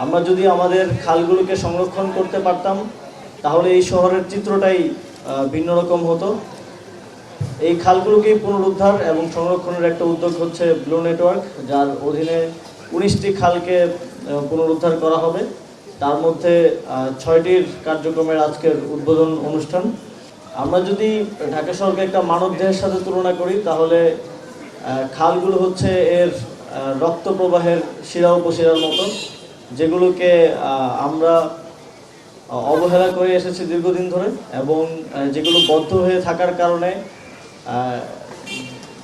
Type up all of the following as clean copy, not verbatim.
আমরা যদি আমাদের খালগুলোকে সংরক্ষণ করতে পারতাম তাহলে এই শহরের চিত্রটাই ভিন্ন রকম হতো। এই খালগুলোকেই পুনরুদ্ধার এবং সংরক্ষণের একটা উদ্যোগ হচ্ছে ব্লু নেটওয়ার্ক, যার অধীনে 19টি খালকে পুনরুদ্ধার করা হবে। তার মধ্যে 6টির কার্যক্রমের আজকের উদ্বোধন অনুষ্ঠান। আমরা যদি ঢাকা শহরকে একটা মানবদেহের সাথে তুলনা করি তাহলে খালগুলো হচ্ছে এর রক্ত প্রবাহের শিরা উপশিরার মতো, যেগুলোকে আমরা অবহেলা করে এসেছি দীর্ঘদিন ধরে, এবং যেগুলো বদ্ধ হয়ে থাকার কারণে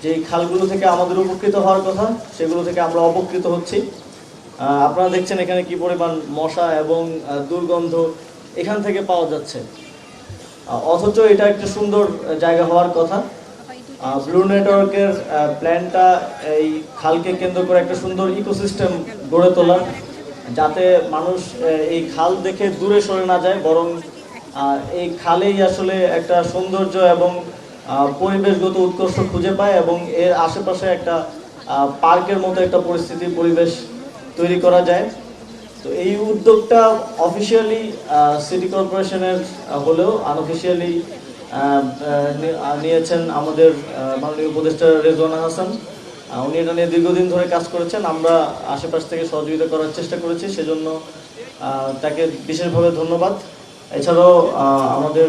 যে খালগুলো থেকে আমাদের উপকৃত হওয়ার কথা সেগুলো থেকে আমরা অপকৃত হচ্ছি। আপনারা দেখছেন এখানে কি পরিমাণ মশা এবং দুর্গন্ধ এখান থেকে পাওয়া যাচ্ছে, অথচ এটা একটা সুন্দর জায়গা হওয়ার কথা। ব্লু নেটওয়ার্কের প্ল্যানটা এই খালকে কেন্দ্র করে একটা সুন্দর ইকোসিস্টেম গড়ে তোলার, যাতে মানুষ এই খাল দেখে দূরে সরে না যায়, বরং এই খালেই আসলে একটা সৌন্দর্য এবং পরিবেশগত উৎকর্ষ খুঁজে পায় এবং এর আশেপাশে একটা পার্কের মতো একটা পরিবেশ তৈরি করা যায়। তো এই উদ্যোগটা অফিসিয়ালি সিটি কর্পোরেশনের হলেও আনঅফিসিয়ালি নিয়েছেন আমাদের মাননীয় উপদেষ্টা রেজওয়ানা হাসান। উনি এটা নিয়ে দীর্ঘদিন ধরে কাজ করেছেন। আমরা আশেপাশ থেকে সহযোগিতা করার চেষ্টা করেছি, সেজন্য তাকে বিশেষভাবে ধন্যবাদ। এছাড়াও আমাদের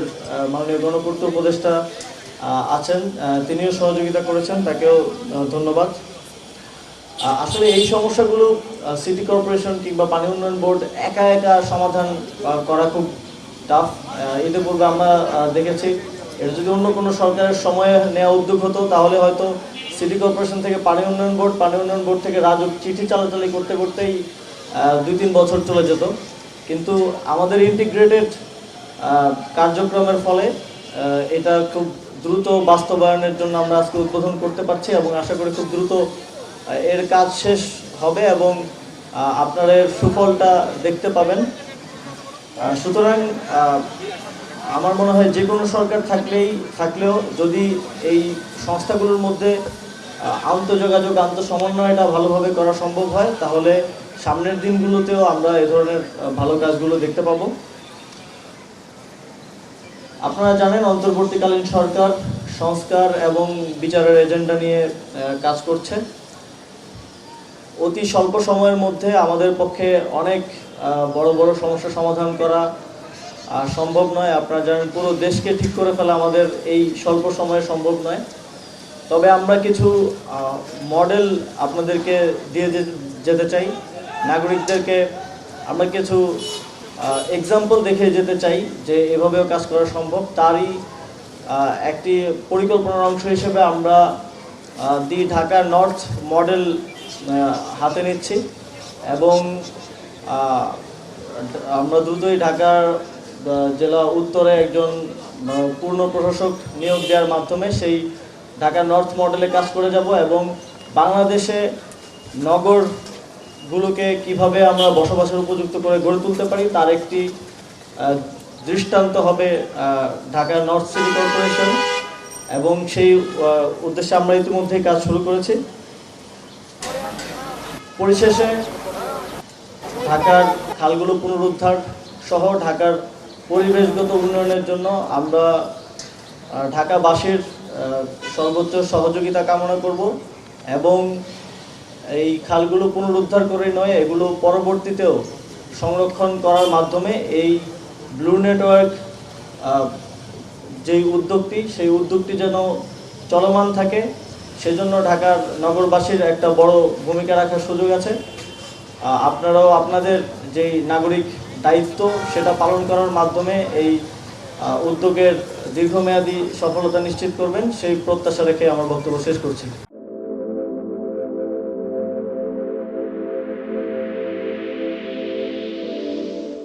মাননীয় গণপূর্ত উপদেষ্টা আছেন, তিনিও সহযোগিতা করেছেন, তাকেও ধন্যবাদ। আসলে এই সমস্যাগুলো সিটি কর্পোরেশন কিংবা পানি উন্নয়ন বোর্ড একা একা সমাধান করা খুব টাফ। ইতিপূর্বে আমরা দেখেছি এটা যদি অন্য কোনো সরকারের সময়ে নেওয়া উদ্যোগ হতো তাহলে হয়তো সিটি কর্পোরেশন থেকে পানি উন্নয়ন বোর্ড থেকে রাজুক চিঠি চালাচালি করতে করতেই 2-3 বছর চলে যেত। কিন্তু আমাদের ইন্টিগ্রেটেড কার্যক্রমের ফলে এটা খুব দ্রুত বাস্তবায়নের জন্য আমরা আজকে উদ্বোধন করতে পারছি এবং আশা করি খুব দ্রুত এর কাজ শেষ হবে এবং আপনারা এর সুফলটা দেখতে পাবেন। সুতরাং আমার মনে হয় যে কোনো সরকার থাকলেও যদি এই সংস্থাগুলোর মধ্যে আন্তঃযোগাযোগ আন্তঃসমন্বয়টা ভালোভাবে করা সম্ভব হয় তাহলে সামনের দিনগুলোতেও আমরা এই ধরনের ভালো কাজগুলো দেখতে পাবো। আপনারা জানেন অন্তর্বর্তীকালীন সরকার সংস্কার এবং বিচারের এজেন্ডা নিয়ে কাজ করছে। অতি স্বল্প সময়ের মধ্যে আমাদের পক্ষে অনেক বড় বড় সমস্যা সমাধান করা সম্ভব নয়। আপনারা জানেন পুরো দেশকে ঠিক করে ফেলা আমাদের এই স্বল্প সময়ে সম্ভব নয়। তবে আমরা কিছু মডেল আপনাদেরকে দিয়ে যেতে চাই, নাগরিকদেরকে আমরা কিছু এক্সাম্পল দেখে যেতে চাই যে এভাবেও কাজ করা সম্ভব। তারই একটি পরিকল্পনার অংশ হিসেবে আমরা দি ঢাকা নর্থ মডেল হাতে নিচ্ছি এবং আমরা দ্রুতই ঢাকার জেলা উত্তরে একজন পূর্ণ প্রশাসক নিয়োগ দেওয়ার মাধ্যমে সেই ঢাকা নর্থ মডেলে কাজ করে যাব এবং বাংলাদেশে নগরগুলোকে কিভাবে আমরা বসবাসের উপযুক্ত করে গড়ে তুলতে পারি তার একটি দৃষ্টান্ত হবে ঢাকা নর্থ সিটি কর্পোরেশন, এবং সেই উদ্দেশ্যে আমরা ইতিমধ্যেই কাজ শুরু করেছি। পরিশেষে ঢাকার খালগুলো পুনরুদ্ধার সহ ঢাকার পরিবেশগত উন্নয়নের জন্য আমরা ঢাকাবাসীর সর্বোচ্চ সহযোগিতা কামনা করব এবং এই খালগুলো পুনরুদ্ধার করে নয়, এগুলো পরবর্তীতেও সংরক্ষণ করার মাধ্যমে এই ব্লু নেটওয়ার্ক যেই উদ্যোগটি সেই উদ্যোগটি যেন চলমান থাকে, সেজন্য ঢাকার নগরবাসীর একটা বড় ভূমিকা রাখার সুযোগ আছে। আপনারাও আপনাদের যেই নাগরিক দায়িত্ব সেটা পালন করার মাধ্যমে এই উদ্যোগের দীর্ঘমেয়াদী সফলতা নিশ্চিত করবেন, সেই প্রত্যাশা রেখে আমার বক্তব্য শেষ করছি।